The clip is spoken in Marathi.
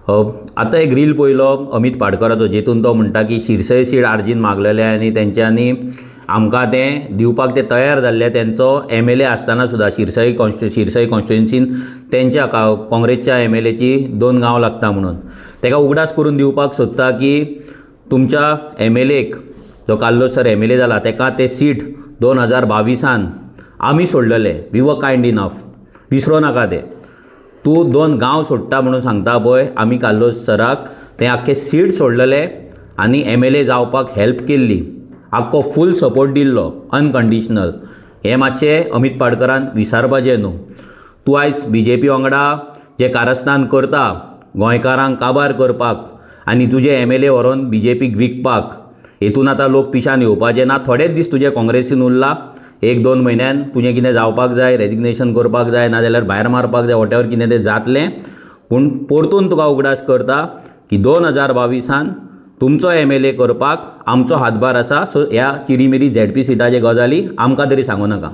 आतां एक रील पळयलो अमित पाडकराचो, जेतून तो म्हणटा की शिरसय सीट आर्जीन मागलेले आनी तेंच्यांनी आमकां तें दिवपाक ते तयार जाल्ले. तेंचो MLA आसतना सुद्दां शिरसय कॉन्स्टिट्युएन्सीन तेंच्या काँग्रेसच्या MLAची 2 गांव लागता म्हणून तेका उगडास करून दिवपाक सोदता की तुमच्या MLAक जो कार्लोस सर MLA जाला तेका ते सीट 2022 आमी सोडलेले. We were kind enough. विसरो नाका ते. तूं 2 गांव सोडटा म्हणून सांगता पळय, आमी कार्लोस सराक ते आख्खे सीट सोडलेले आनी MLA जावपाक हेल्प केल्ली. आख्खो फूल सपोर्ट दिल्लो अनकंडिशनल. हें मातशें अमित पाडकरान विसारपाचें न्हू. तूं आयज BJP वांगडा जे कारस्थान करता गोंयकारांक काबार करपाक आनी तुजे MLA व्हरोन BJPक विकपाक, हेतून आतां लोक पिशान येवपाचे ना. थोडेच दीस तुजे काँग्रेसीन उरला. 1-2 म्हयन्यान तुजें कितें जावपाक जाय, रेजिग्नेशन करपाक जाय, नाजाल्यार भायर मारपाक जाय, वॉटेवर कितें तें जातलें. पूण परतून तुका उगडास करता की 2022 तुमचो MLA करपाक आमचो हातभार आसा. सो ह्या चिरीमिरी ZP सिटाचे गजाली आमकां तरी सांगूं नाका.